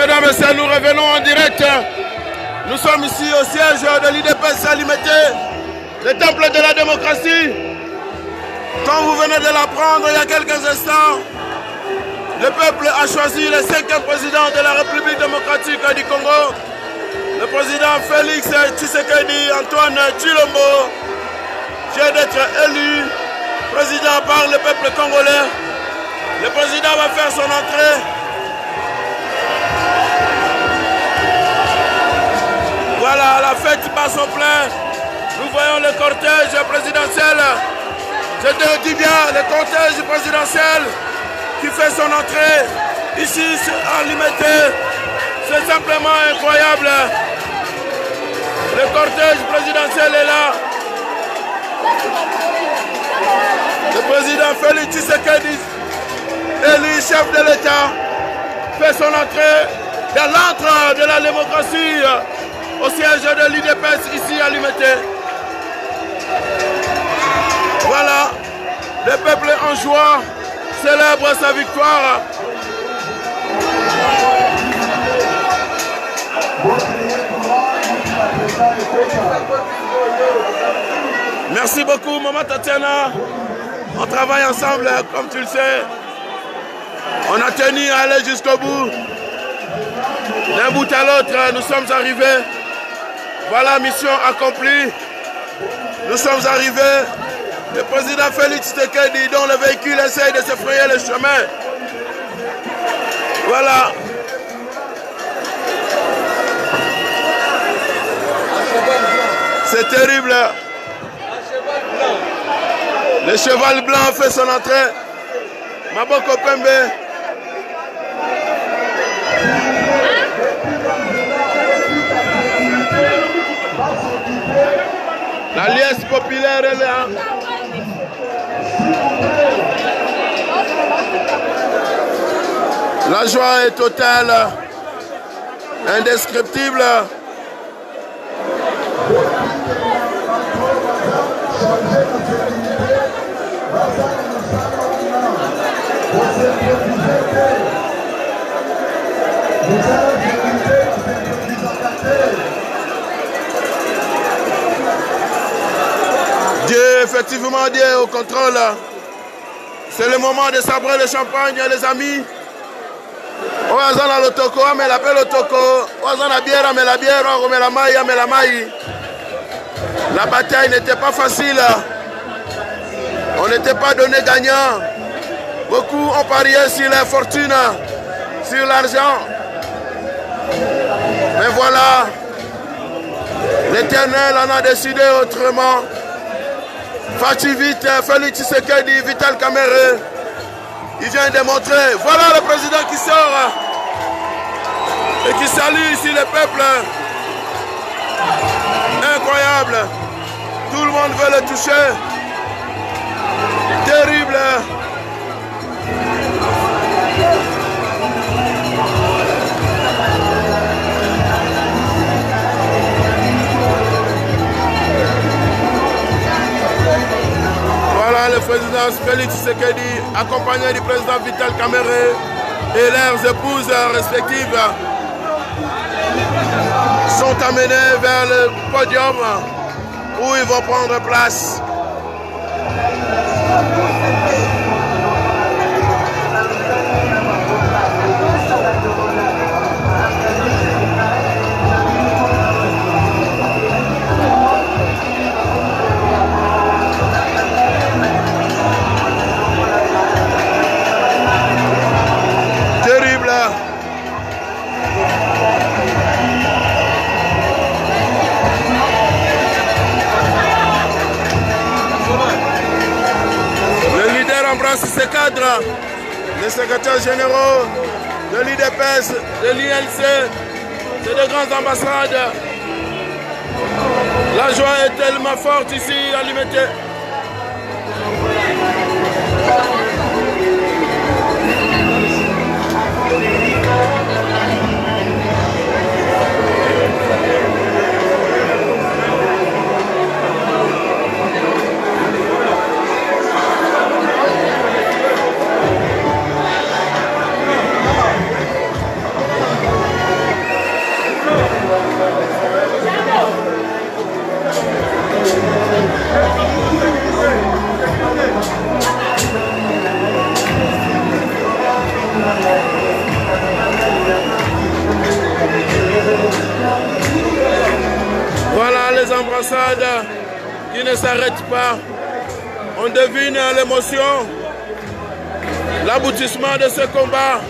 Mesdames et messieurs, nous revenons en direct. Nous sommes ici au siège de l'IDPS à Limete, le temple de la démocratie. Comme vous venez de l'apprendre il y a quelques instants, le peuple a choisi le 5e président de la République démocratique du Congo, le président Félix Tshisekedi Antoine Tshilombo, vient d'être élu président par le peuple congolais. Le président va faire son entrée. Voilà, la fête bat son plein. Nous voyons le cortège présidentiel. Je te dis bien, le cortège présidentiel qui fait son entrée ici à Limete. C'est simplement incroyable. Le cortège présidentiel est là. Le président Félix Tshisekedi, élu chef de l'État, fait son entrée dans l'antre de la démocratie au siège de l'IDPS ici à Limete. Voilà, le peuple en joie célèbre sa victoire. Merci beaucoup, Maman Tatiana. On travaille ensemble, comme tu le sais. On a tenu à aller jusqu'au bout. D'un bout à l'autre, nous sommes arrivés. Voilà, mission accomplie. Nous sommes arrivés. Le président Félix Tshisekedi, dont le véhicule essaye de se frayer le chemin. Voilà. C'est terrible. Le cheval blanc fait son entrée. Maboko Pembe. La liesse populaire est là. La joie est totale, indescriptible. Dieu, effectivement, Dieu est au contrôle. C'est le moment de sabrer le champagne, les amis. Oazana le toko, mais l'appel le toko. Oazana bière, mais la bière, mais la maille, mais la maille. La bataille n'était pas facile. On n'était pas donné gagnant. Beaucoup ont parié sur la fortune, sur l'argent. Mais voilà, l'Éternel en a décidé autrement. Fachi vite, Félix Tshisekedi, Vital Kamerhe. Il vient de montrer. Voilà le président qui sort et qui salue ici le peuple. Incroyable. Tout le monde veut le toucher. Terrible. Voilà le président Félix Tshisekedi, accompagné du président Vital Kamerhe et leurs épouses respectives, sont amenés vers le podium où ils vont prendre place. Terrible. Le leader embrasse ses cadres, les secrétaires généraux de l'IDPS, de l'INC, c'est de grandes ambassades. La joie est tellement forte ici à Limete. Voilà les embrassades qui ne s'arrêtent pas. On devine l'émotion, l'aboutissement de ce combat.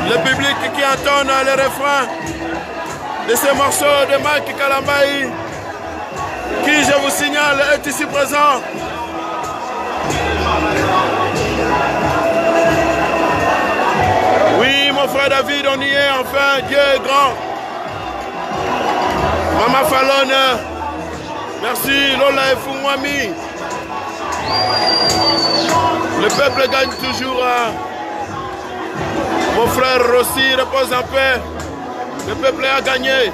Le public qui entonne les refrains de ce morceau de Mike Kalambayi, qui, je vous signale, est ici présent. Oui, mon frère David, on y est enfin, Dieu est grand. Maman Fallon, merci, Lola et Fumwami. Le peuple gagne toujours. Mon frère Rossi repose en paix. Le peuple a gagné.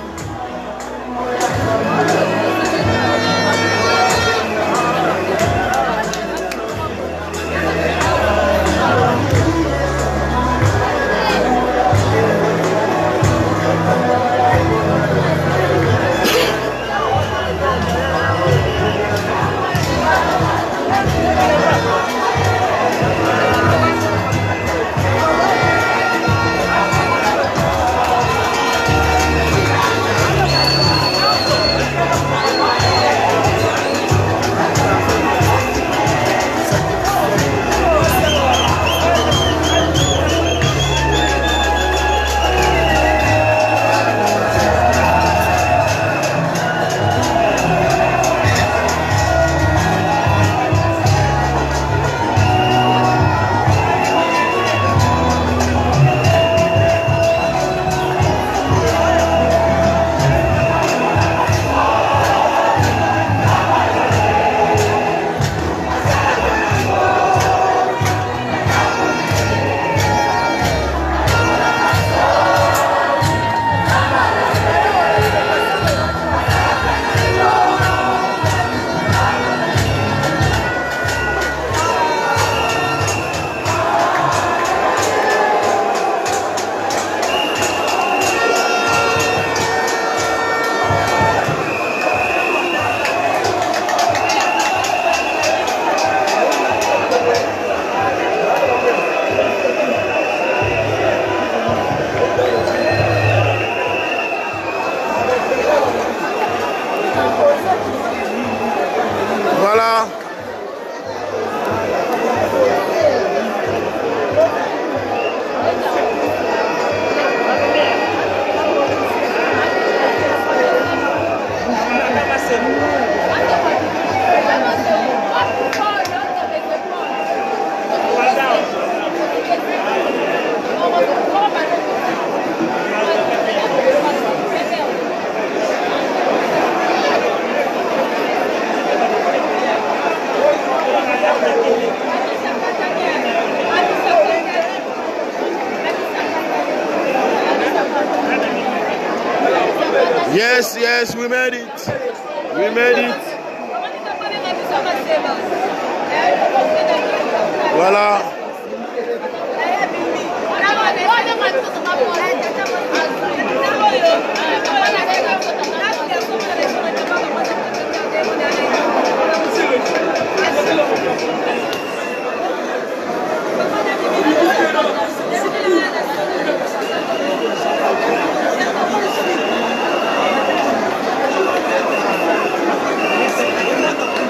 Voilà. Yes, we made it. We made it. Voilà.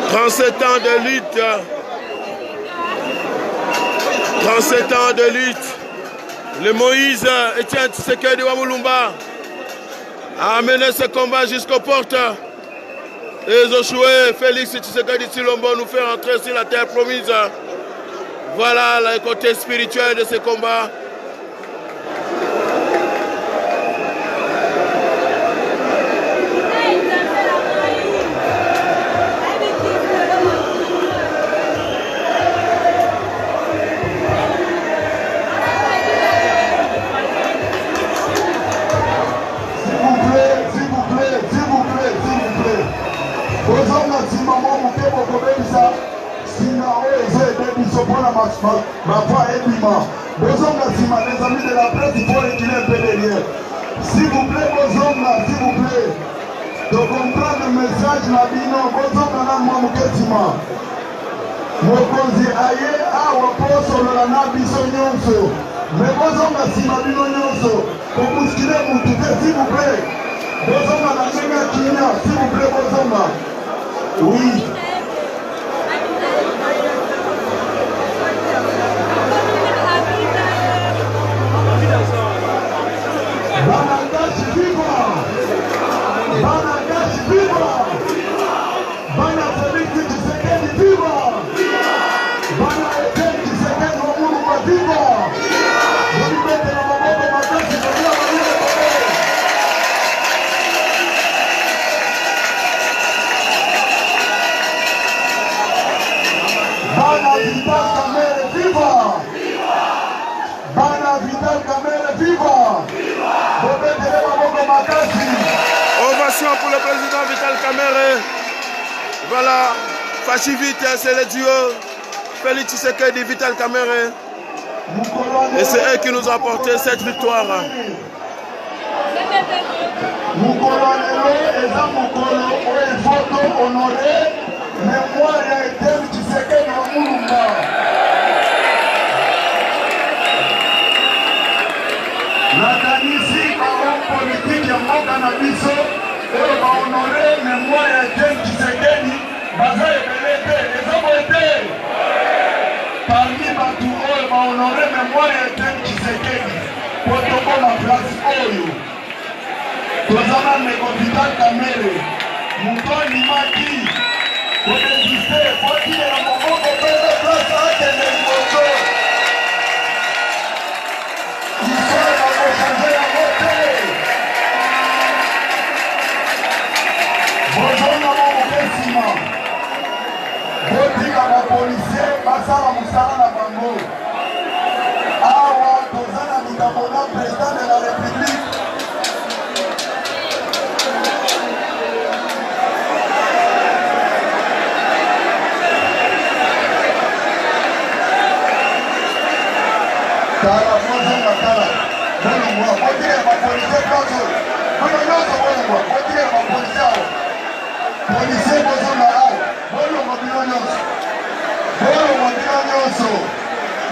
Trente-sept ans de lutte. 37 ans de lutte. Le Moïse Etienne Tshisekedi Wamulumba a amené ce combat jusqu'aux portes. Et Josué Félix Tshisekedi Tshilombo nous fait entrer sur la terre promise. Voilà le côté spirituel de ce combat. Les amis de la presse, il faut reculer un peu derrière. S'il vous plaît, s'il vous plaît. de comprendre le message na bino bozonga na mwa mokesima mokonzi aye awa po solola na biso nyonso me bozonga nsima bino nyonso kobuskile mutu te s'il vous plaît bozonga na ndenge ya kinya s'il vous plaît bozonga oui Banangashi viva! Banangashi viva! Bana Felix Tshisekedi viva! Bana Etienne Tshisekedi wa Mulumba viva! Bolibete na maboko makasi kabila waliwe kobe! Bana Vital Kamerhe viva! Bana Vital Kamerhe viva! Ovation pour le président Vital Kamerhe. Voilà, Fachivite, c'est le duo Félix Tshisekedi, Vital Kamerhe. Et c'est eux qui nous ont apporté cette victoire. nakanisi bahomme politique ya mboka na biso oyo bahonore mémoire ya Etienne Tshisekedi baza ebele te eza boye te parmi bato oyo bahonore mémoire ya Etienne Tshisekedi po tokoma place oyo toza na ndeko Vital Kamerhe moto andimaki koresiste kotiela moboko pesa place akende liboso botika bapolisier basala mosala na bango awa toza na likambo na président de la république tala bozonga tala bolongwa botikela bapolisier place oyo nyonso bolongwa botikela bapolisier awa policier bozonga awa bolongwa bino nyonso bolongwa bino nyonso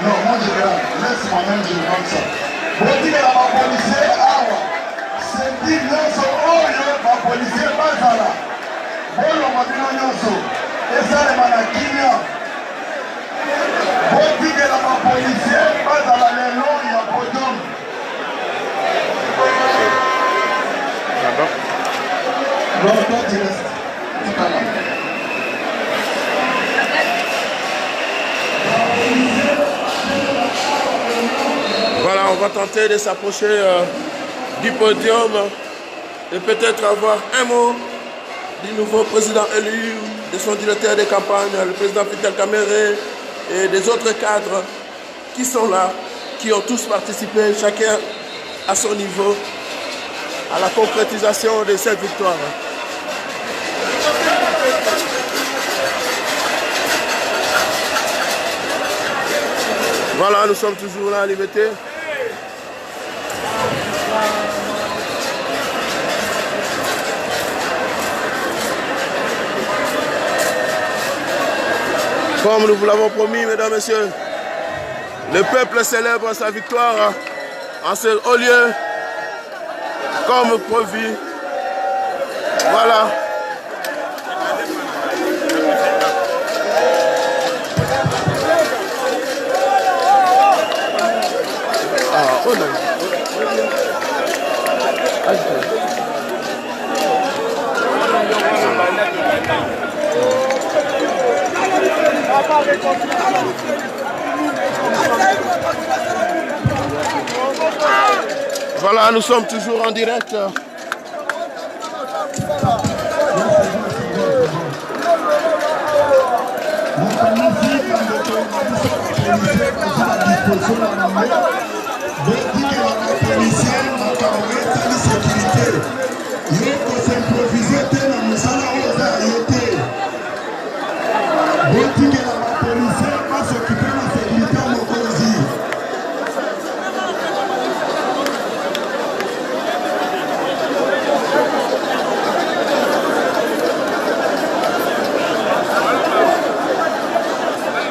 non moi je regarde laisse moi-même je regarde ça botikela bapolisier awa senti nyonso oyo bapolisier bazala bolongwa bino nyonso esalema na kimia botikela bapolisier bazala lelo ya podium non toi tu restes Voilà, on va tenter de s'approcher du podium et peut-être avoir un mot du nouveau président élu, de son directeur de campagne, le président Vital Kamerhe et des autres cadres qui sont là, qui ont tous participé, chacun à son niveau, à la concrétisation de cette victoire. Voilà, nous sommes toujours là à Liberté. Comme nous vous l'avons promis, mesdames et messieurs, le peuple célèbre sa victoire en ce haut lieu, comme promis. Voilà. Voilà, nous sommes toujours en direct.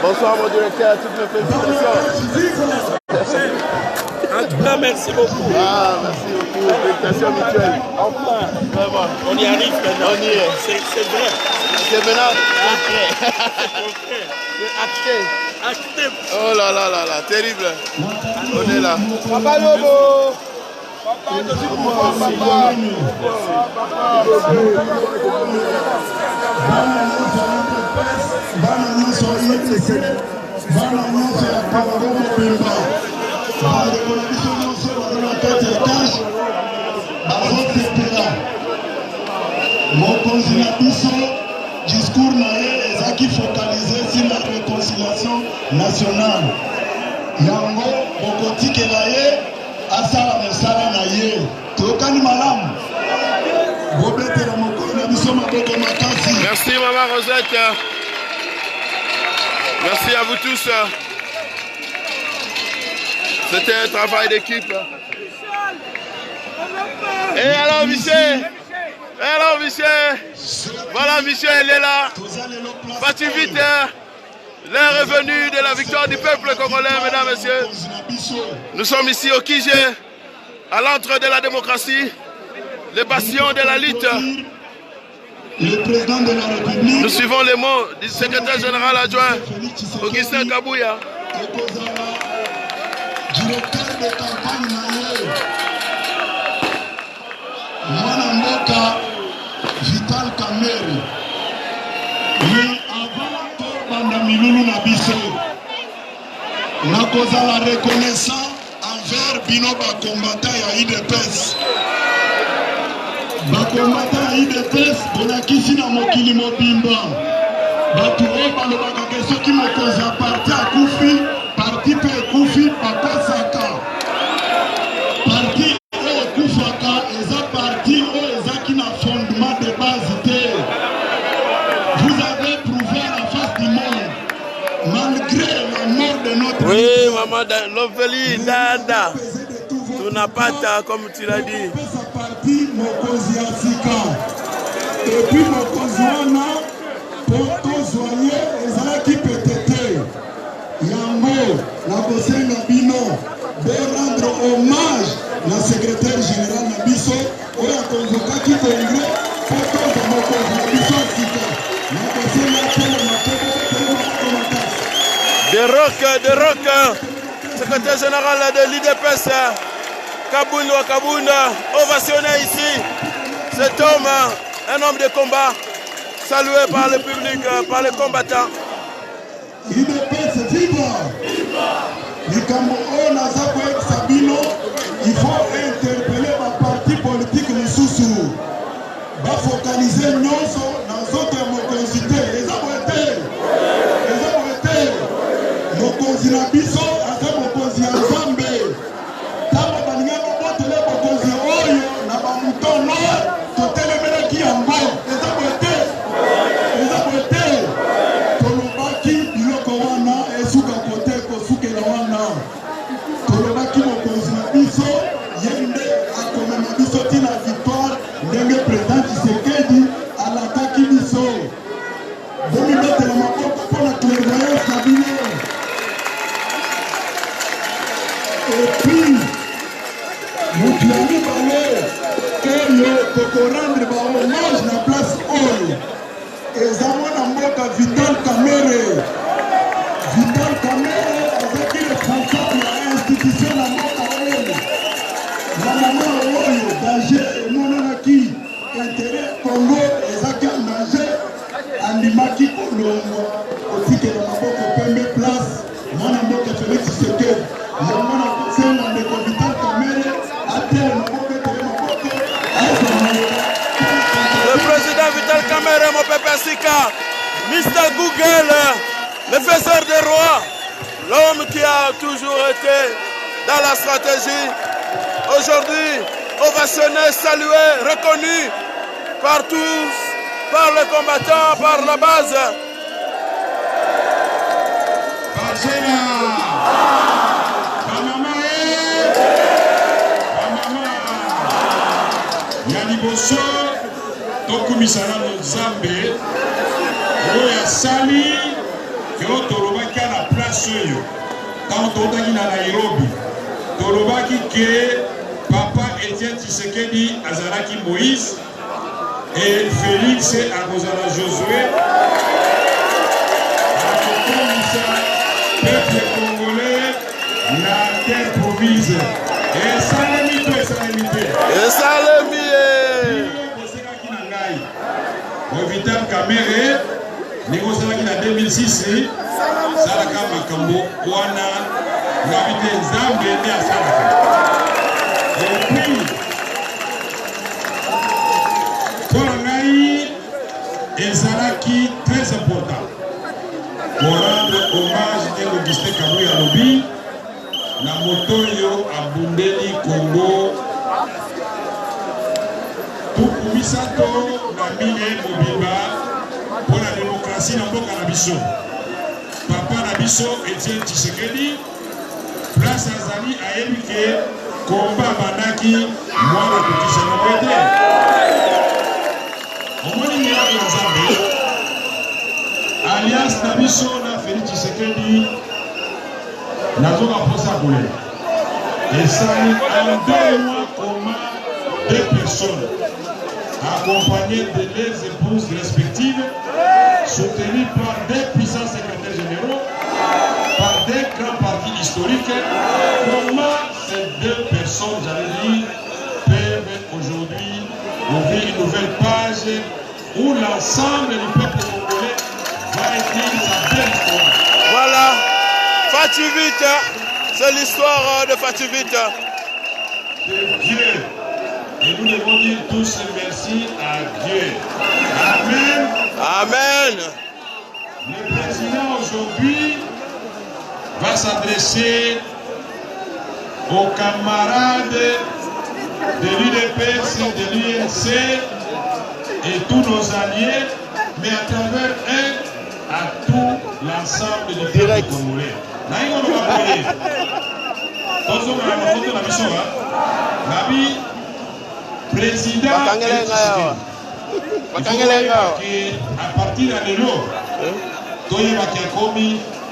Bonsoir mon directeur, toutes mes félicitations. En tout cas, merci beaucoup. Ah, merci beaucoup, félicitations mutuelles. Enfin, Vraiment. on y arrive maintenant. On y est. C'est vrai. C'est maintenant Concret. c'est acté. Acté. Oh là là là là, terrible. On est là. Papa Lobo. Papa, je suis content, papa. Mokonzi na biso discours na ye ezaki focalisé sur la réconciliation nationale. Yango bokotikela ye asala mosala na ye. Tokani malamu. Bobetela mokonzi na biso maboko makasi. Merci maman Rosette. Merci à vous tous. C'était un travail d'équipe. Et alors Michel? Alors Michel? Voilà Michel, il est là. Vas-tu vite? L'heure est venue de la victoire du peuple congolais, mesdames et messieurs. Nous sommes ici au Kijé, à l'entrée de la démocratie, les bastions de la lutte. Le président de la République. Nous suivons les mots du secrétaire général adjoint, Augustin Kabouya. Directeur de campagne naye Mwana Mboka Vital Kamerhe. Mais avant to banda milulu na biso nakozala reconnaissant envers bino bakombata ya IDPS. Bakombata ya IDPS bolakisi na mokili mobimba bato oyo balobaka ke soki mokonzi ya parti akufi parti mpe ekufi bakosaka. Parti oyo ekufaka eza parti oyo ezaki na fondement de base te. Vous avez prouvé à la face du monde, malgré la mort de notre Oui, maman Loveli, Dada, Tunapata, comme tu l'as dit. sa parti mokonzi ya sika. Et puis mokonzi wana po tozwaye ezalaki pete te. Yango nakosenga bino de rendre hommage na secrétaire général na biso oyo akonzokaki congrès po tozwa mokonzi na biso ya sika. Nakosenga tele matobo tele matobo makasi. De rock, secrétaire général de l'IDPS, Kabunda Kabunda, ovationné ici. Cet homme, un homme de combat, salué par le public, par les combattants. IDPS viva! Likambo oyo naza koyebisa bino, il faut interpeller baparti politique mosusu bafokalize nyonso na nzoto ya mokonzi te. Eza boye te, eza boye te. Mokonzi na biso aza mokonzi ya Nzambe. Ntango balingi bobotela mokonzi oyo na bamutono totelemelaki yango. Eza boye te, eza boye te. Tolobaki biloko wana esuka kote kosukela wana. Tolobaki mokonzi na biso ye nde akomema biso tina victoire ndenge président Tshisekedi alakaki biso. Bomibetela maboko mpona clairvoyance na bino. Et puis motu ya mibale oyo tokorendre bahommage na place oyo eza mwana mboka Vital Kamerhe. Vital Kamerhe azaki responsable ya institution na mboka oyo. Na mama oyo danger emonanaki intérêt Congo ezaki en danger, andimaki kolongwa kotikela maboko pembe place mwana mboka Félix Tshisekedi. Yango nakosenga ndeko Vital Kamerhe atele maboko etele maboko Le président Vital Kamerhe, mon pépé Sika, Mr. Google, le faiseur des rois, l'homme qui a toujours été dans la stratégie. Aujourd'hui, ovationné, salué, reconnu par tous, par les combattants, par la base. liboso tokumisana na Nzambe oyo asali yo tolobaki soyo tant totaki na Nairobi tolobaki ke papa Etienne Tshisekedi azalaki Moïse et Félix akozala Josué akokomisa peuple congolais na terre promise esalemi to esalemi te esalemi osekaki na ngai Vital Kamerhe ndenge osalaki na 2006 salaka makambo wana ngabi te nzambe nde asalaka epuis mpo na ngai ezalaki très important korendre hommage ndenge Augustin Kabuya alobi na moto oyo abundeli Congo tuku misato na mine mobimba pour la démocratie na mboka na biso papa na biso Etienne Tshisekedi place azali ayebi ke komba bandaki mwana kokisa mongo te omoni miracle ya Nzambe alliance na biso na Félix Tshisekedi nazoka mposa kolela esali en 2 mois koma 2 personnes accompagnées de leurs épouses respectives, soutenues par des puissants secrétaires généraux, par des grands partis historiques. Comment ces 2 personnes, j'allais dire, peuvent aujourd'hui ouvrir une nouvelle page où l'ensemble du peuple congolais va écrire sa belle histoire. Voilà, Fatou Vite, c'est l'histoire de Fatou Vite. De Dieu. Et nous devons dire tous merci à Dieu. Amen. Amen. Le président aujourd'hui va s'adresser aux camarades de l'UDPS, de l'UNC et tous nos alliés, mais à travers eux, à tout l'ensemble du peuple congolais. Président à partir de l'élo,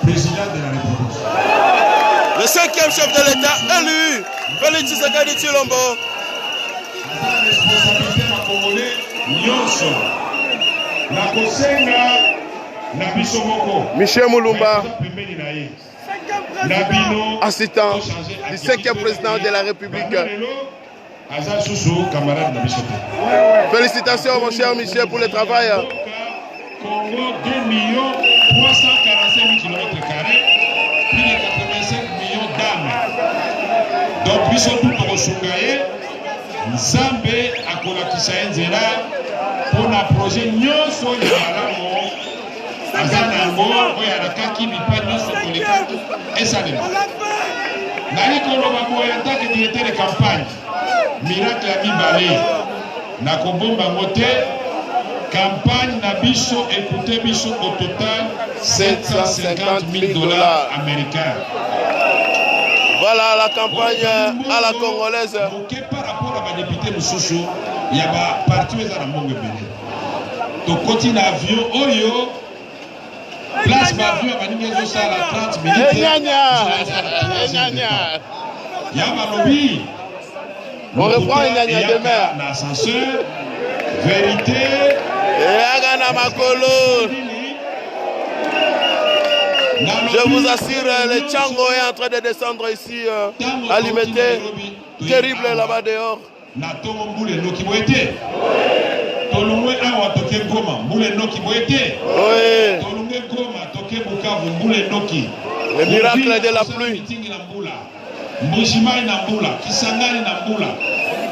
président de la République. Le 5e chef de l'État élu, Félix Tshisekedi Tshilombo. La responsabilité ma Congolais, Nyonso. La Kosenga, na biso moko. Michel Moulumba, assistant du 5e président de la République. Félicitations mon cher Michel pour le travail. Congo 2 345 km², plus de 85 millions d'âmes. Donc biso tout kosungaye Nzambe akolakisa nzela pona projet nyonso ya malamu azana yango oyo alakaki bipa nyonso koleka esalema. Nali koloba boye en tant que directeur de campagne miracle ya mibale na kobomba ngote campagne na biso écoutez biso au total 750 000 dollars américains. Voilà la campagne à la congolaise. Par rapport à ma député Moussoussou, il y a un parti où ils ont un béni. Donc quand il y a un avion, oyo place l'avion à Manimé ça à 30 minutes. Il y a un lobby. On reprend une année demain. L'ascenseur, vérité. Je vous assure, le Tchango est en train de descendre ici à Limete. Terrible là-bas dehors. Le miracle de la pluie. Mbujimai na mbula, Kisangani na mbula,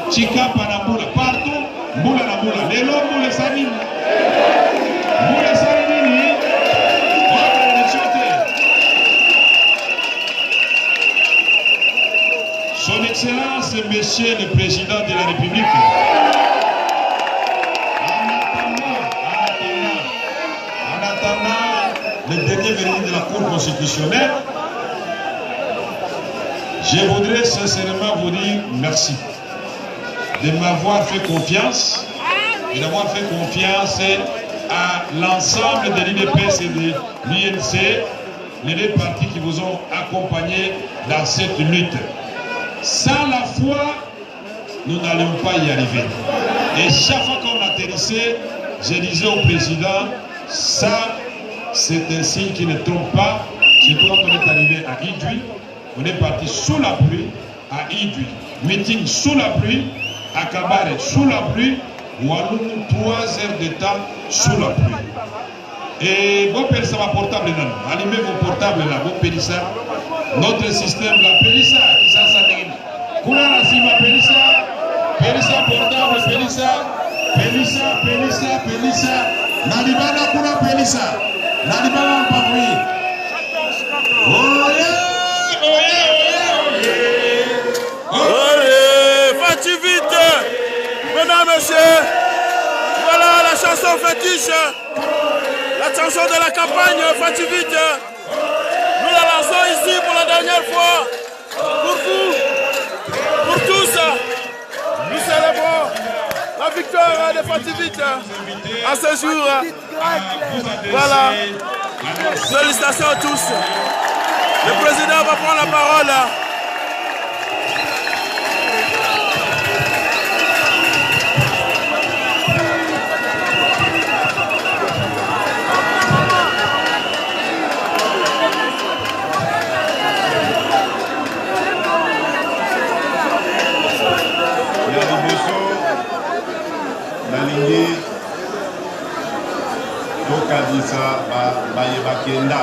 Chikapa na mbula, partout mbula na mbula. Lelo mbula sanini. Mbula sanini. Son Excellence, Monsieur le Président de la République. En attendant le dernier verdict de la Cour constitutionnelle, je voudrais sincèrement vous dire merci de m'avoir fait confiance et d'avoir fait confiance à l'ensemble de l'UDPS et de l'UNC les deux partis qui vous ont accompagné dans cette lutte. Sans la foi, nous n'allons pas y arriver. Et chaque fois qu'on atterrissait, je disais au président, ça, c'est un signe qui ne trompe pas. Surtout quand on est arrivé à Idouy, on est parti sous la pluie à Idouy. Meeting sous la pluie, à Kabare sous la pluie, Walloum 3 heures de temps sous la pluie. Et vos pélissa va portable là, allumez vos portables là, vos pélissa. Notre système là, pélissa, qui ça s'annule. Kuna la sima pélissa, pélissa portable, pélissa, pélissa, pélissa, pélissa. Nalibana kuna pélissa, nalibana mpapui. Oye, oye, oye, oye. Allez, faites vite. Mesdames, messieurs, voilà la chanson fétiche. La chanson de la campagne, faites vite. Nous la lançons ici pour la dernière fois. Pour vous, pour tous. Nous célébrons la victoire de Fativite à ce jour. Voilà. Félicitations à tous. Le président va prendre la parole. nalingi tokadisa bayebakenda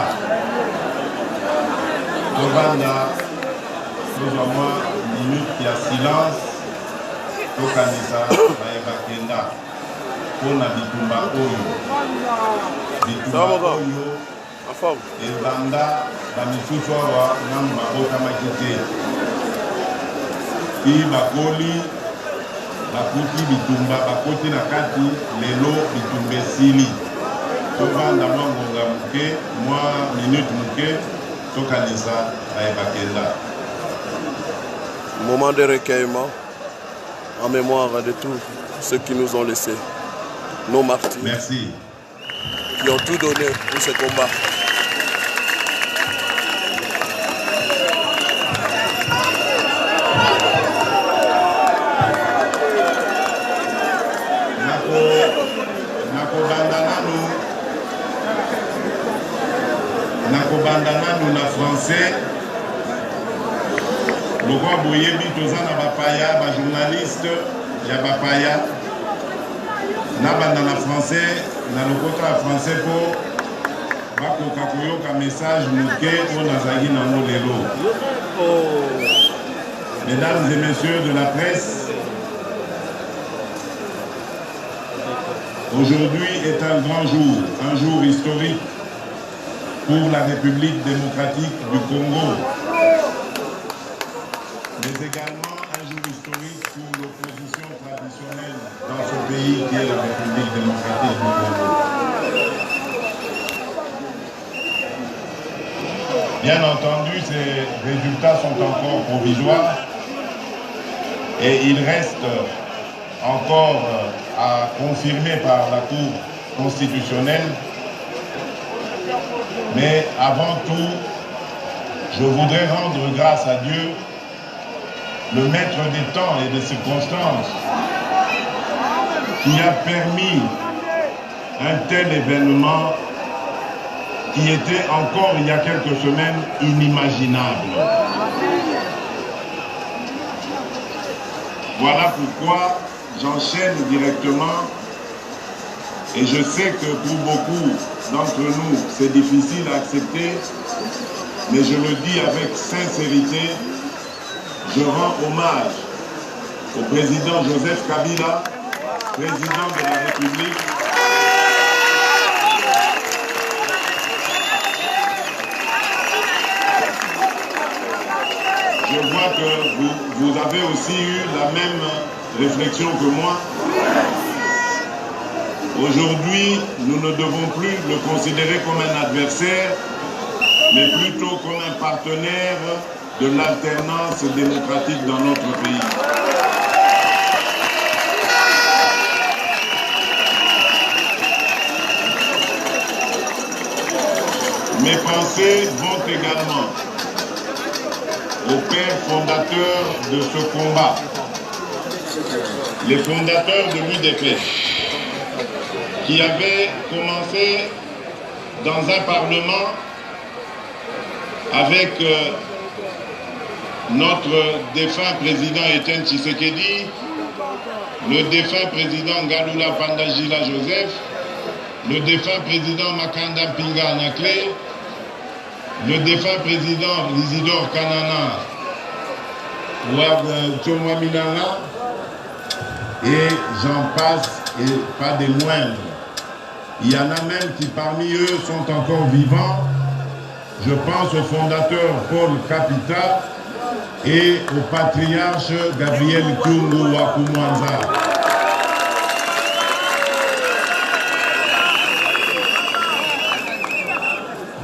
tovanda tozwa mwa minute ya silence tokadisa bayebakenda mpona bitumba oyo ebanda bamisusu awa nanu babotamaki te ti bakoli bakuti bitumba bakoti na kati lelo bitumba esili tovanda mwa ngonga moke mwa minute moke tokanisa bayebakenda. Moment de recueillement en mémoire de tous ceux qui nous ont laissés, nos martyrs. Merci. Qui ont tout donné pour ce combat. nakobanda nanu na français lokwa boyebi toza na bapaya bajournaliste ya bapaya nabanda na français na lokota ya français mpo bakoka koyoka message moke oyo nazalaki nango lelo. Mesdames et messieurs de la presse, aujourd'hui est un grand jour, un jour historique pour la République démocratique du Congo, mais également un jour historique pour l'opposition traditionnelle dans ce pays qui est la République démocratique du Congo. Bien entendu, ces résultats sont encore provisoires et il reste encore à confirmer par la Cour constitutionnelle. Mais avant tout, je voudrais rendre grâce à Dieu, le maître des temps et des circonstances, qui a permis un tel événement qui était encore il y a quelques semaines inimaginable. Voilà pourquoi j'enchaîne directement, et je sais que pour beaucoup d'entre nous, c'est difficile à accepter, mais je le dis avec sincérité, je rends hommage au président Joseph Kabila, président de la République, je vois que vous avez aussi eu la même réflexion que moi. Aujourd'hui, nous ne devons plus le considérer comme un adversaire, mais plutôt comme un partenaire de l'alternance démocratique dans notre pays. Mes pensées vont également aux pères fondateurs de ce combat, les fondateurs de l'UDP, qui avaient commencé dans un parlement avec notre défunt président Etienne Tshisekedi, le défunt président Galula Pandajila Joseph, le défunt président Makanda Pinga Anakle, le défunt président Isidore Kanana Tchomwaminanga, et j'en passe, et pas des moindres. Il y en a même qui parmi eux sont encore vivants. Je pense au fondateur Paul Kapita et au patriarche Gabriel Kyungu Wakumwanza.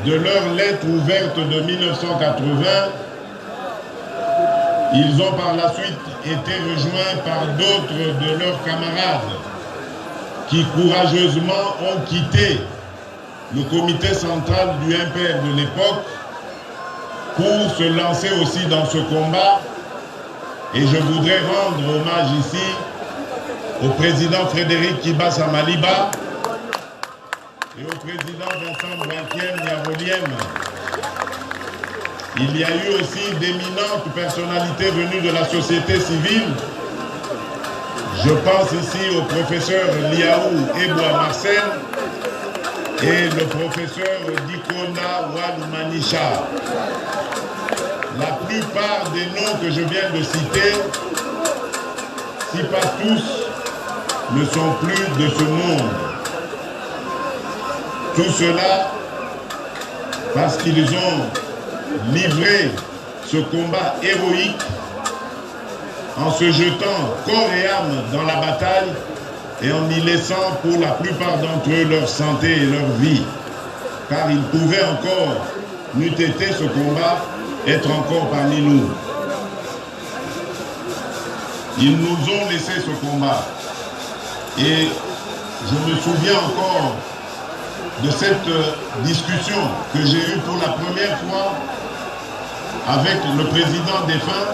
De leur lettre ouverte de 1980, ils ont par la suite été rejoints par d'autres de leurs camarades qui courageusement ont quitté le comité central du MPR de l'époque pour se lancer aussi dans ce combat. Et je voudrais rendre hommage ici au président Frédéric Kibasa Maliba et au président Vincent Brantiem Yavoliem. Il y a eu aussi d'éminentes personnalités venues de la société civile. Je pense ici au professeur Liaou Eboua Marcel et le professeur Dikonda Walumanisha. La plupart des noms que je viens de citer, si pas tous, ne sont plus de ce monde. Tout cela parce qu'ils ont livré ce combat héroïque en se jetant corps et âme dans la bataille et en y laissant pour la plupart d'entre eux leur santé et leur vie. Car ils pouvaient encore, n'eût été ce combat, être encore parmi nous. Ils nous ont laissé ce combat. Et je me souviens encore de cette discussion que j'ai eue pour la première fois avec le président défunt,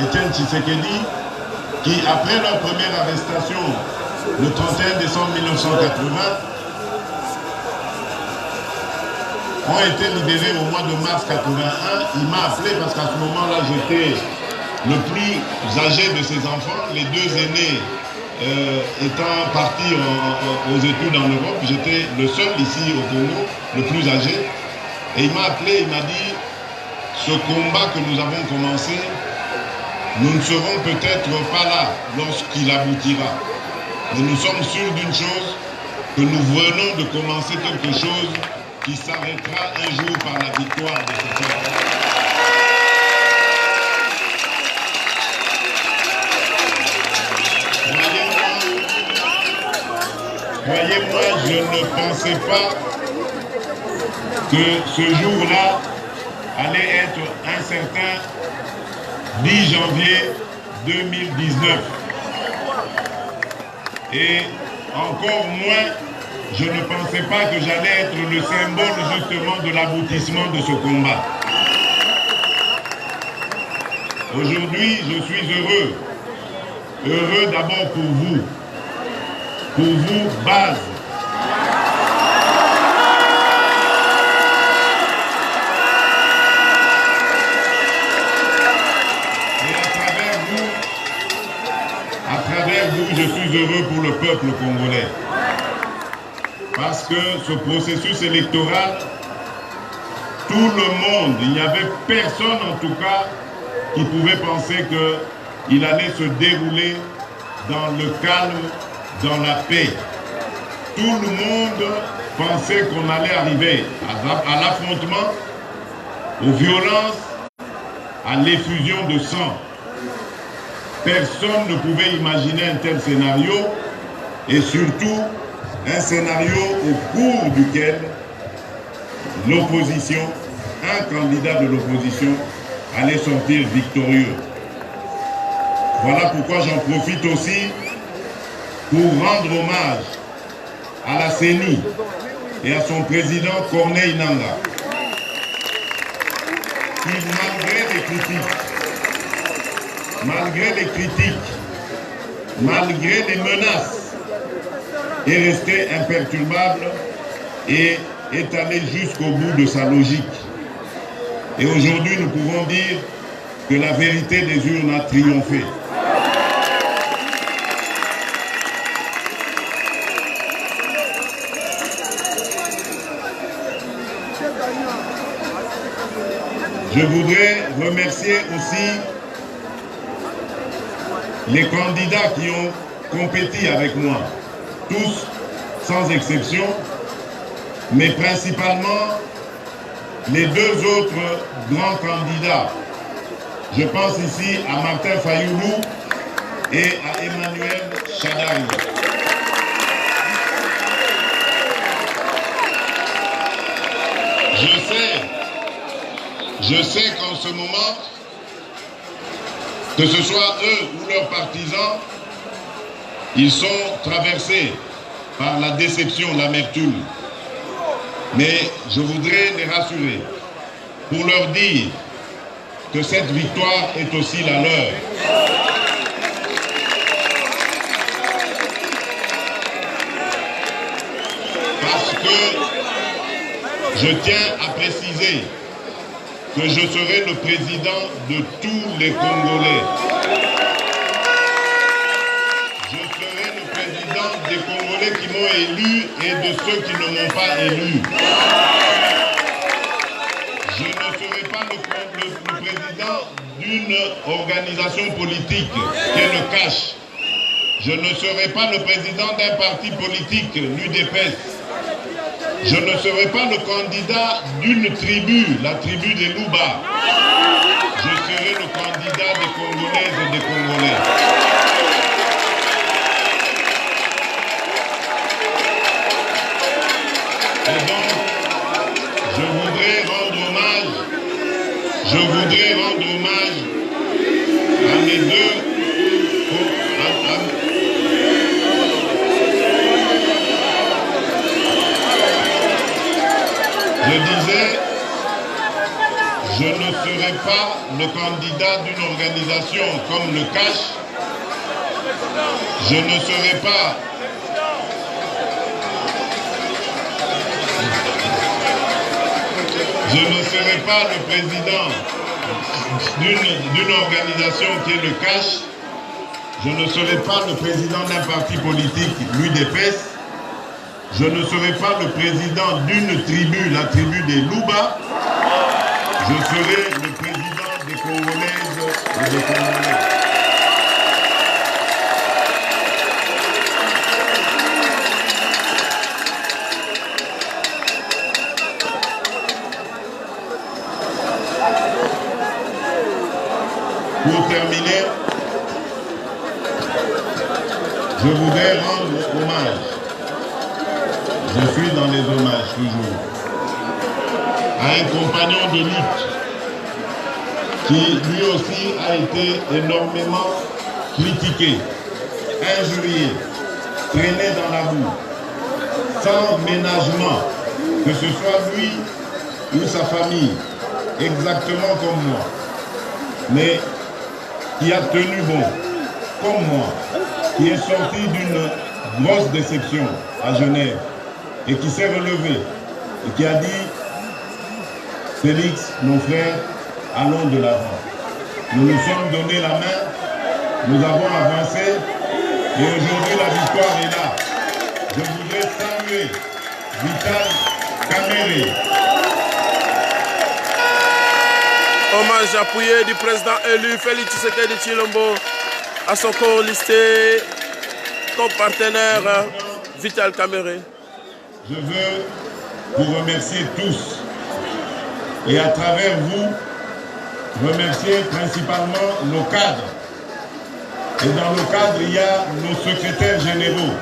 Etienne Tshisekedi, qui, après leur première arrestation, le 31 décembre 1980, ont été libérés au mois de mars 81. Il m'a appelé parce qu'à ce moment-là, j'étais le plus âgé de ses enfants, les deux aînés étant partis aux études en Europe. J'étais le seul ici au Congo, le plus âgé. Et il m'a appelé, il m'a dit, ce combat que nous avons commencé, nous ne serons peut-être pas là lorsqu'il aboutira. Mais nous sommes sûrs d'une chose, que nous venons de commencer quelque chose qui s'arrêtera un jour par la victoire de ce peuple. Croyez-moi, je ne pensais pas que ce jour-là allait être un certain 10 janvier 2019. Et encore moins, je ne pensais pas que j'allais être le symbole justement de l'aboutissement de ce combat. Aujourd'hui, je suis heureux. Heureux d'abord pour vous, base. Et à travers vous, je suis heureux pour le peuple congolais. Parce que ce processus électoral, tout le monde, il n'y avait personne en tout cas qui pouvait penser qu'il allait se dérouler dans le calme, dans la paix. Tout le monde pensait qu'on allait arriver à l'affrontement, aux violences, à l'effusion de sang. Personne ne pouvait imaginer un tel scénario et surtout un scénario au cours duquel l'opposition, un candidat de l'opposition allait sortir victorieux. Voilà pourquoi j'en profite aussi pour rendre hommage à la CENI et à son président Corneille Nangaa, qui, malgré les critiques, malgré les menaces, est resté imperturbable et est allé jusqu'au bout de sa logique. Et aujourd'hui, nous pouvons dire que la vérité des urnes a triomphé. Je voudrais remercier aussi les candidats qui ont compéti avec moi, tous sans exception, mais principalement les deux autres grands candidats. Je pense ici à Martin Fayoulou et à Emmanuel Chadari. Je sais qu'en ce moment, que ce soit eux ou leurs partisans, ils sont traversés par la déception, l'amertume. Mais je voudrais les rassurer pour leur dire que cette victoire est aussi la leur. Parce que je tiens à préciser que je serai le président de tous les Congolais. Je serai le président des Congolais qui m'ont élu et de ceux qui ne m'ont pas élu. Je ne serai pas le président d'une organisation politique qui est le CACH. Je ne serai pas le président d'un parti politique, l'UDPS. Je ne serai pas le candidat d'une tribu, la tribu des Louba. Je serai le candidat des Congolaises et des Congolais. Et donc, je voudrais rendre hommage à mes deux Je disais, je ne serai pas le candidat d'une organisation comme le CACH. Je ne serai pas le président d'une organisation qui est le CACH. Je ne serai pas le président d'un parti politique, l'UDPS. Je ne serai pas le président d'une tribu, la tribu des Louba. Je serai le président des Congolaises et des Congolais. Pour terminer, je voudrais rendre hommage. Je suis dans les hommages toujours, à un compagnon de lutte qui lui aussi a été énormément critiqué, injurié, traîné dans la boue, sans ménagement, que ce soit lui ou sa famille, exactement comme moi, mais qui a tenu bon, comme moi, qui est sorti d'une grosse déception à Genève, et qui s'est relevé et qui a dit « Félix, nos frères, allons de l'avant. Nous nous sommes donné la main, nous avons avancé et aujourd'hui la victoire est là. » Je voudrais saluer Vital Kamerhe. Hommage appuyé du président élu Félix Tshisekedi Tshilombo à son corps listé comme partenaire Vital Kamerhe. Je veux vous remercier tous et à travers vous, remercier principalement nos cadres. Et dans nos cadres, il y a nos secrétaires généraux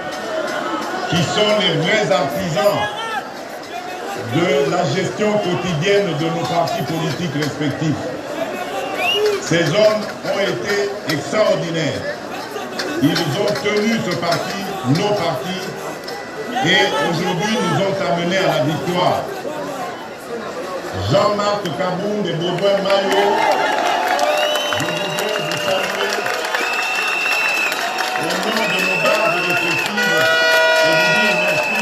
qui sont les vrais artisans de la gestion quotidienne de nos partis politiques respectifs. Ces hommes ont été extraordinaires. Ils ont tenu ce parti, nos partis, et aujourd'hui nous ont amenés à la victoire. Jean-Marc Kaboum de Baudouin Mayo, je voudrais vous saluer au nom de nos gardes répressives et vous dire merci.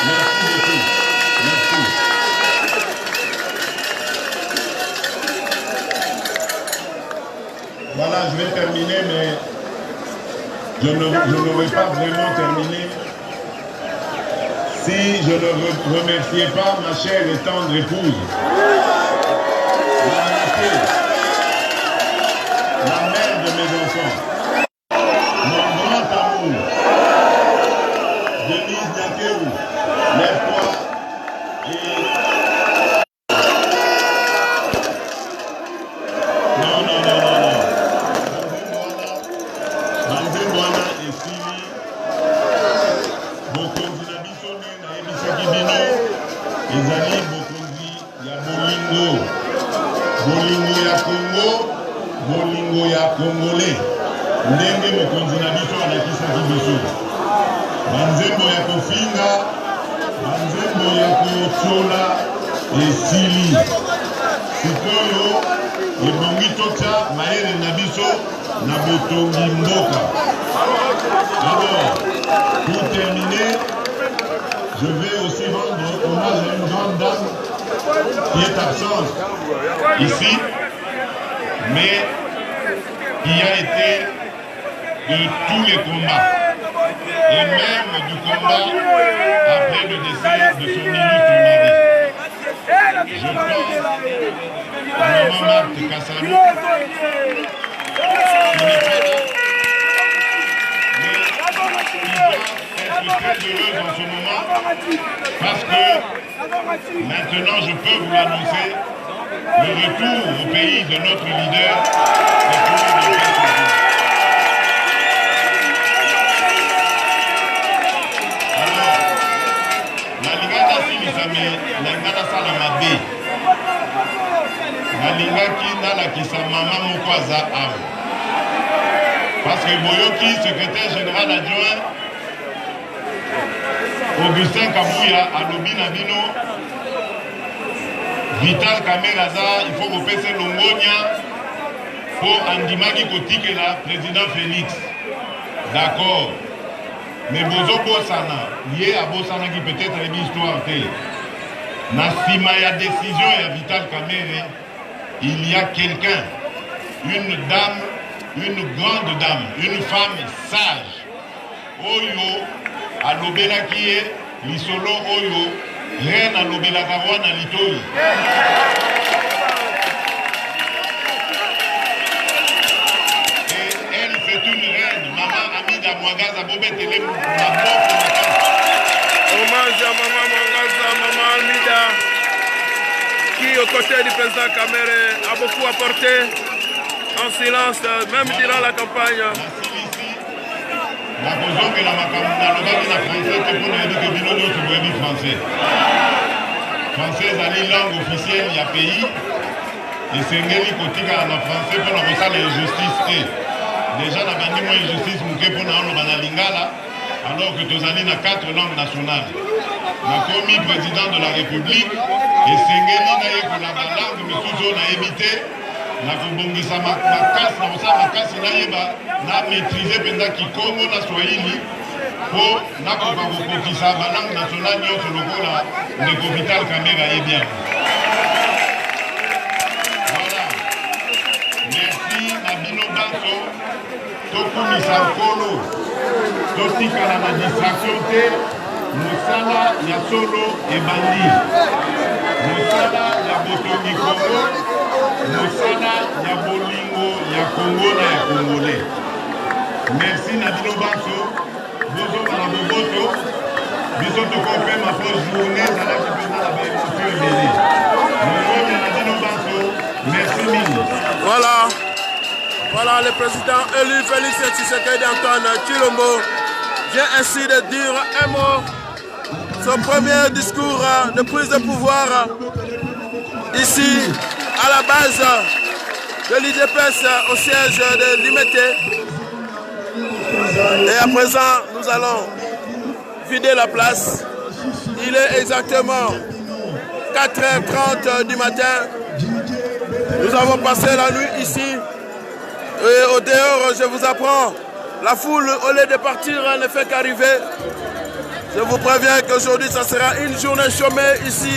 Merci beaucoup. Merci. Voilà, je vais terminer, mais je n'aurais pas vraiment terminé si je ne remerciais pas ma chère et tendre épouse, la mère de mes enfants, mon grand amour, Denise Nyakeru, lève-toi et... Non. Banzemwana et Sili, bokonzi na biso nde nayebisaki bino ezali bokonzi ya bolingo ya Congo, bolingo ya Congolais, ndenge mokonzi na biso alakisaki biso. Banzembo ya kofinga, banzembo ya kotiola esili. Sikoyo ebongi totya mayele na biso na botongi mboka. Alors, pour terminer, je vais aussi rendre hommage à une grande dame qui est absente ici, mais qui a été de tous les combats, et même du combat après le décès de son illustre mari. Je pense à Maman Marthe Kassalo, qui n'est pas là, mais qui doit être très heureuse en ce moment, parce que maintenant je peux vous l'annoncer, le retour au pays de notre leader est pour le Alors, la Lingana Silisame, la Lingana Salamabe, nalingaki nalakisa mama moko aza awa parce que boyoki secrétaire général adjoint Augustin Kabouya alobi na bino Vital Kamerhe aza il faut kopesa longonia po andimaki kotikela président Félix, d'accord, mais bozobosana ye abosanaki peut-être ayebi histoire te na nsima ya décision ya Vital Kamerhe. Il y a quelqu'un, une dame, une grande dame, une femme sage. Oyo, alobela kiye, lisolo oyo, reine alobela kawana litoi. Et elle, c'est une reine, Maman Amida Mwangaza, Bobetele, Hommage à Maman Mwangaza, Maman Amida, qui, aux côtés du président Kamerhe, a beaucoup apporté en silence, même durant la campagne. Français est la langue officielle du pays. Et c'est ngeli kotika na français pour la la justice. Déjà, la bandi moi justice mouké pour la lingala, alors que tous allés dans 4 langues nationales. La commis président de la République. Et Sengeli na ye la langue mais toujours na évité na kobongisa makasi na kosa makasi na yeba na maîtriser penza kikongo na swahili po na koka kokokisa balangue nationale nyonso lokola ndeko Vital Kamerhe aye bien. Voilà, merci na bino banso tokumisa nkolo totikala na distraction te mosala ya solo ebandi. Mosala ya botongi Congo, mosala ya bolingo ya Congo na ya Congolais. Merci na bino banso, bozo na boboto, biso toko pe ma pause journée dans la kipena la bénédiction ebele. Mongome na bino banso, merci mille. Voilà le président élu Félix Tshisekedi Antoine Tshilombo vient ainsi de dire un mot. Son premier discours de prise de pouvoir ici à la base de l'IDPS au siège de Limete. Et à présent, nous allons vider la place. Il est exactement 4h30 du matin. Nous avons passé la nuit ici. Et au dehors, je vous apprends, la foule, au lieu de partir, ne fait qu'arriver. Je vous préviens qu'aujourd'hui, ça sera une journée chômée ici,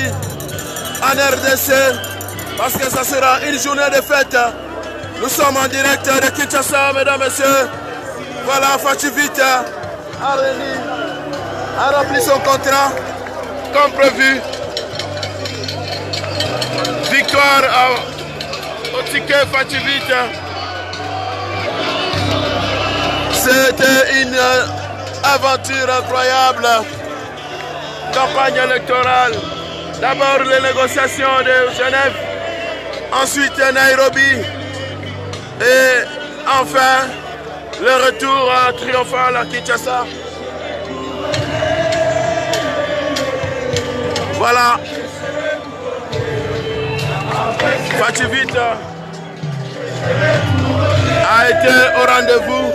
en RDC, parce que ça sera une journée de fête. Nous sommes en direct de Kinshasa, mesdames et messieurs. Voilà, Fatou Vita a rempli son contrat, comme prévu. Victoire au ticket Fatou Vita. C'était une aventure incroyable. Campagne électorale. D'abord les négociations de Genève, ensuite Nairobi et enfin le retour triomphal à Kinshasa. Voilà. Fatou Vita a été au rendez-vous.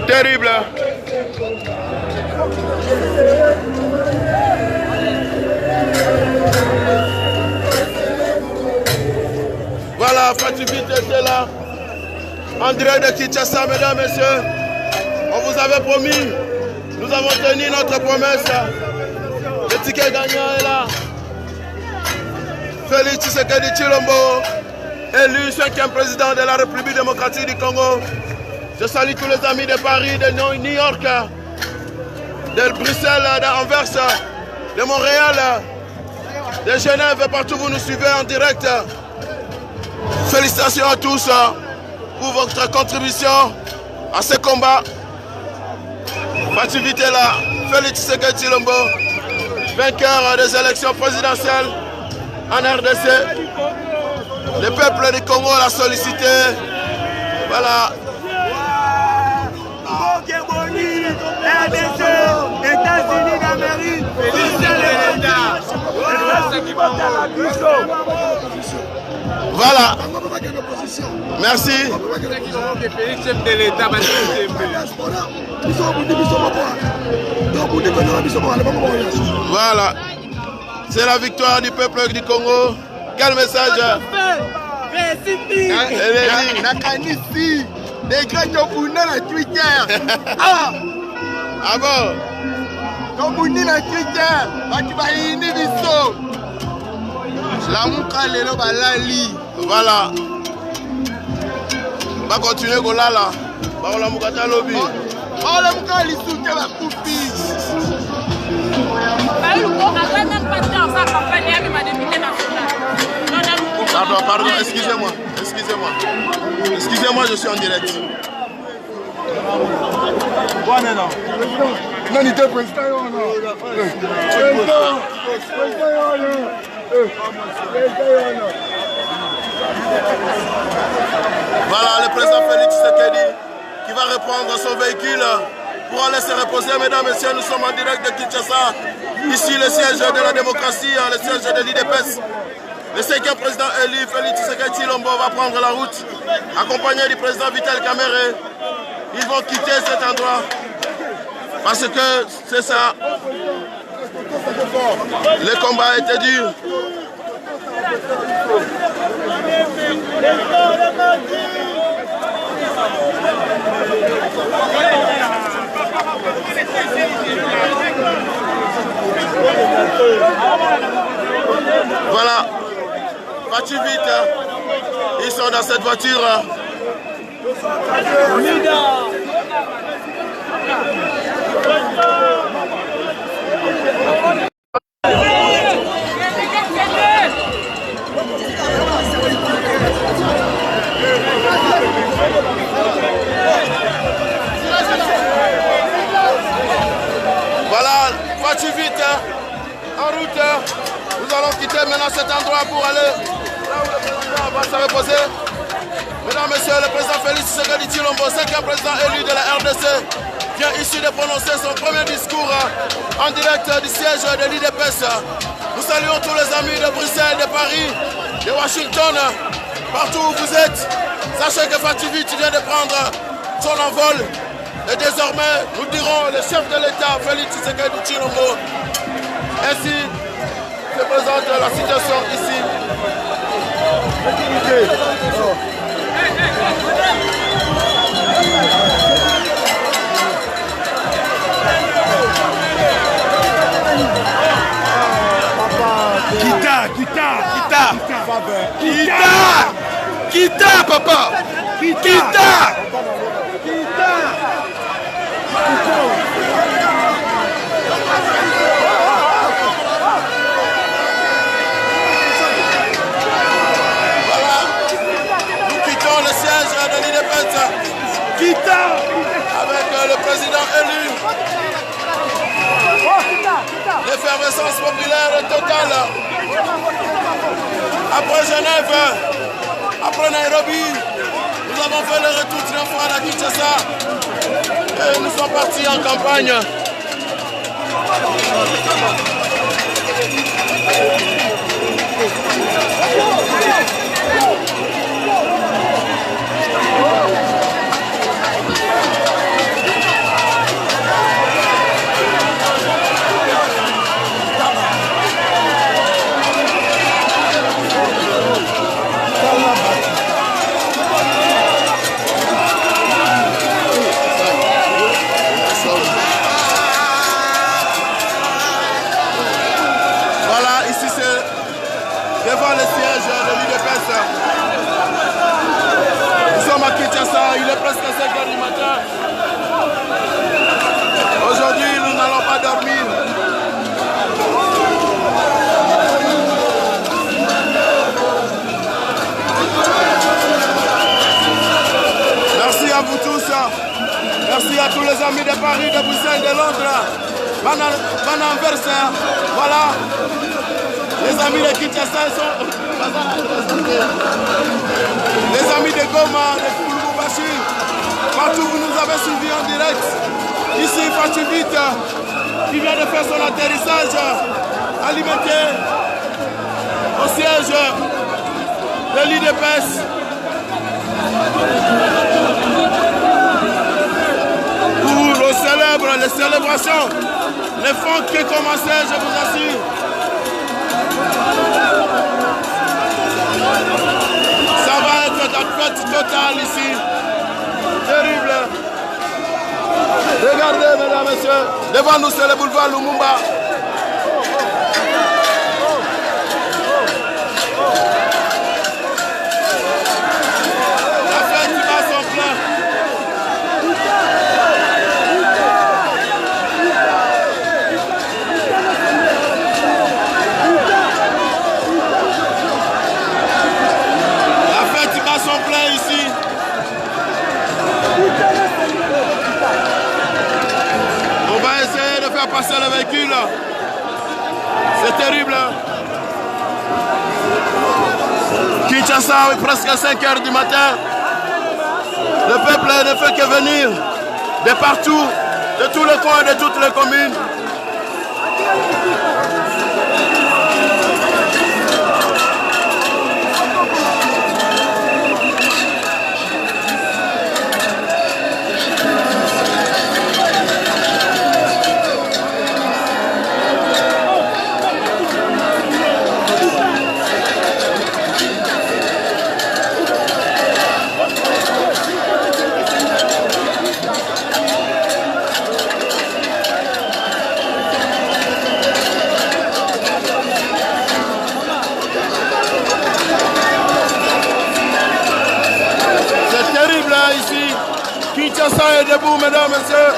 Terrible. Voilà, Fatou Vita était là, en direct de Kinshasa, mesdames, messieurs. On vous avait promis, nous avons tenu notre promesse. Le ticket gagnant est là. Félix Tshisekedi Tshilombo, élu 5e président de la République démocratique du Congo. Je salue tous les amis de Paris, de New York, de Bruxelles, d'Anvers, de Montréal, de Genève, partout où vous nous suivez en direct. Félicitations à tous pour votre contribution à ce combat. Fatou Vita est là, Félix Tshisekedi Tshilombo, vainqueur des élections présidentielles en RDC. Le peuple du Congo l'a sollicité. Voilà. RDC, États-Unis d'Amérique, Voilà. Merci. Voilà. C'est la victoire du peuple du Congo. Quel message? Nakanisi, des gars qui ont foutu dans Twitter. Ah bon? Comme on dit dans Twitter, tu vas y aller. La mouka lelo balali. Voilà. On va continuer comme là. On va mouka talobi. On va mouka li soutien la coupi. Pardon, excusez-moi. Excusez-moi, je suis en direct. Voilà le président Félix Tshisekedi qui va reprendre son véhicule pour aller se reposer. Mesdames et messieurs, nous sommes en direct de Kinshasa. Ici le siège de la démocratie, le siège de l'IDPS. Le 5e président élu, Félix Tshisekedi Tshilombo, va prendre la route, accompagné du président Vital Kamerhe. Ils vont quitter cet endroit parce que c'est ça. Le combat a été dur. Voilà. Fatou Vita, ils sont dans cette voiture. Voilà, Fatou Vita en route. Nous allons quitter maintenant cet endroit pour aller là où le président va se reposer. Mesdames, Messieurs, le président Félix Tshisekedi Tshilombo, 5e président élu de la RDC, vient ici de prononcer son premier discours en direct du siège de l'IDPS. Nous saluons tous les amis de Bruxelles, de Paris, de Washington, partout où vous êtes. Sachez que Fatou Vita vient de prendre son envol Et désormais, nous dirons le chef de l'État, Félix Tshisekedi Tshilombo. Ainsi se présente la situation ici. Kita, papa. Kita. Avec le président élu. L'effervescence populaire est totale. Après Genève, après Nairobi, nous avons fait le retour triomphal à Kinshasa. Et nous sommes partis en campagne. Devant le siège de l'UDPS. Nous sommes à Kinshasa, il est presque 5 h du matin. Aujourd'hui, nous n'allons pas dormir. Merci à vous tous. Merci à tous les amis de Paris, de Bruxelles, de Londres, Van Anvers. Voilà. Les amis de Kinshasa sont... Les amis de Goma, de Lubumbashi, partout vous nous avez suivis en direct. Ici, Fachivit, qui vient de faire son atterrissage alimenté au siège de l'UDPS. Pour les célébrations ne font que commencer, je vous assure. Ça va être la fête totale ici. Terrible. Regardez, mesdames et messieurs, devant nous c'est le boulevard Lumumba. La fête va son plein. Son plein ici. On va essayer de faire passer le véhicule. C'est terrible. Kinshasa, presque à 5 h du matin. Le peuple ne fait que venir de partout, de tous les coins, de toutes les communes. Ici, Kinshasa est debout, mesdames et messieurs.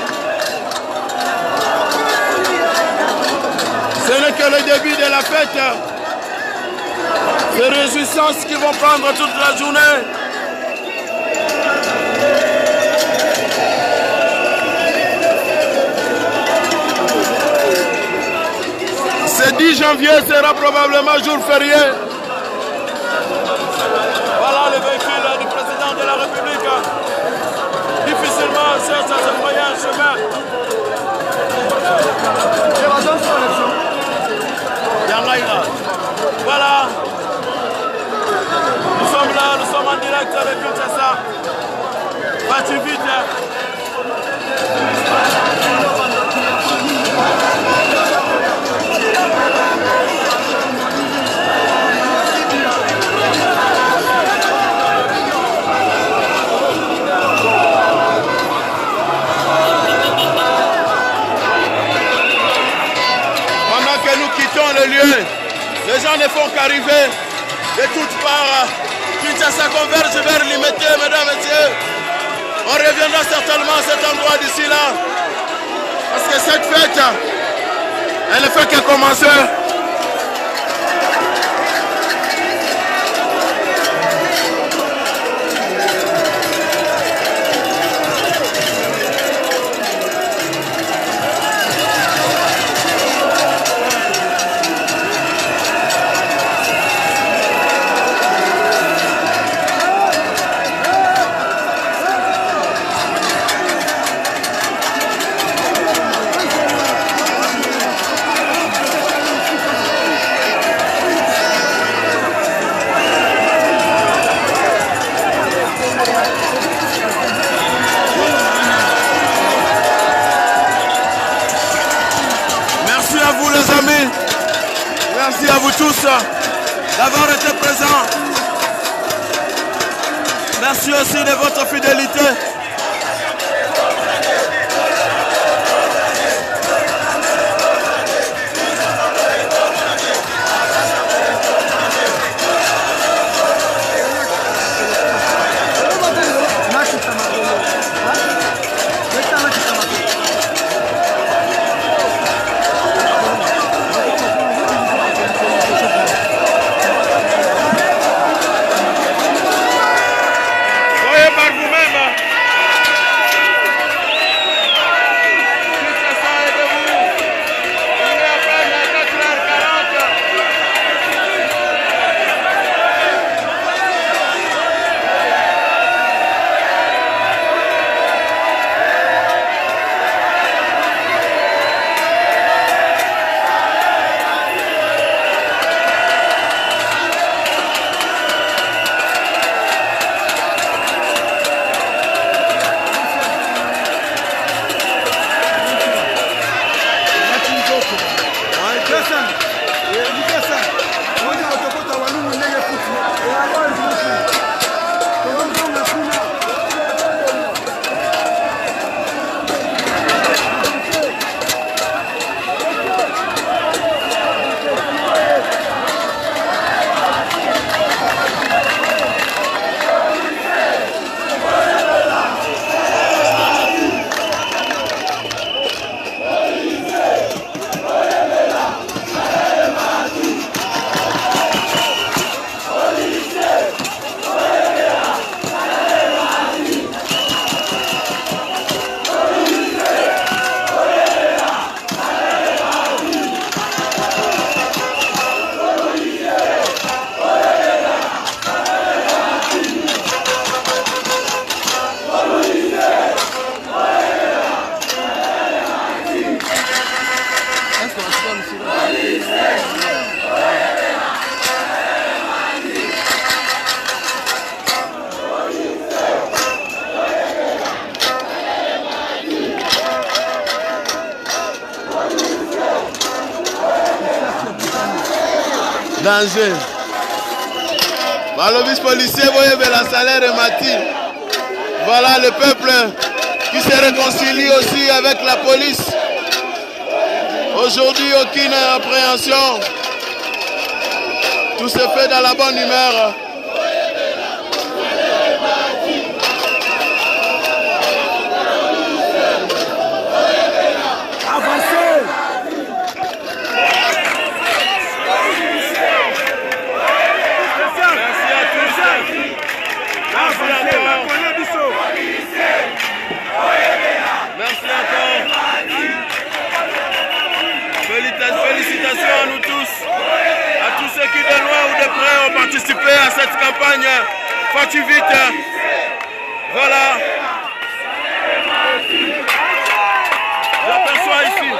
Ce n'est que le début de la fête. Ces réjouissances qui vont prendre toute la journée. Ce 10 janvier sera probablement jour férié. Voilà le véhicule du président de la République. Difficilement cherche à se frayer un chemin. Voilà. Nous sommes là, nous sommes en direct avec Kinshasa. Fachivit. quittons le lieu. Les gens ne font qu'arriver de toutes parts. Kinshasa converge vers Limete, mesdames et messieurs. On reviendra certainement à cet endroit d'ici là. Parce que cette fête, elle ne fait que commencer. Merci à vous tous d'avoir été présents. Merci aussi de votre fidélité. Danger. Le vice-policier, voyez, la salaire et Mati. Voilà le peuple qui se réconcilie aussi avec la police. Aujourd'hui, aucune appréhension. Tout se fait dans la bonne humeur. Félicitations à nous tous, à tous ceux qui de loin ou de près ont participé à cette campagne. Faites vite. Voilà. J'aperçois ici.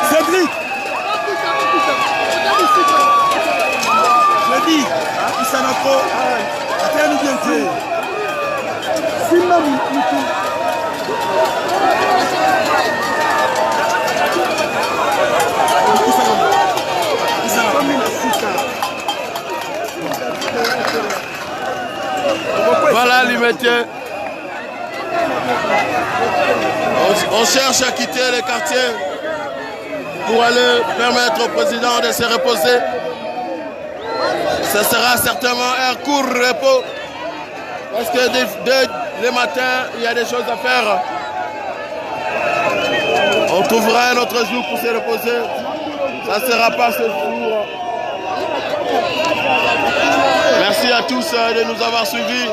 Cédric. Je dis, Isanako, attends-nous bien fait. Simba Moutou. Voilà Limete. On cherche à quitter le quartier pour aller permettre au président de se reposer. Ce sera certainement un court repos parce que dès le matin, il y a des choses à faire. On trouvera un autre jour pour se reposer. Ça ne sera pas ce jour. Merci à tous de nous avoir suivis.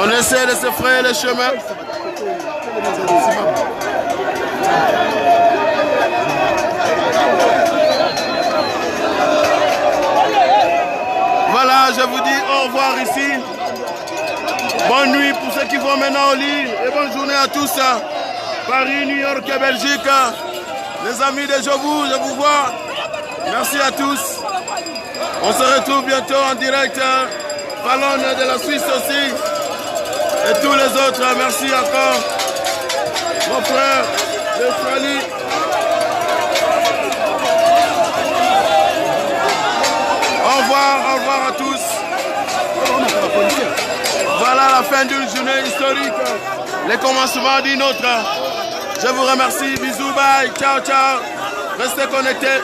On essaie de se frayer le chemin. Voilà, je vous dis au revoir ici. Bonne nuit pour ceux qui vont maintenant au lit et bonne journée à tous. Paris, New York et Belgique. Les amis de Je vous vois. Merci à tous. On se retrouve bientôt en direct. Ballon de la Suisse aussi. Et tous les autres, merci encore. Mon frère d'Australie. Au revoir à tous. Voilà la fin d'une journée historique. Le commencement d'une autre. Je vous remercie. Bisous, bye. Ciao, ciao. Restez connectés.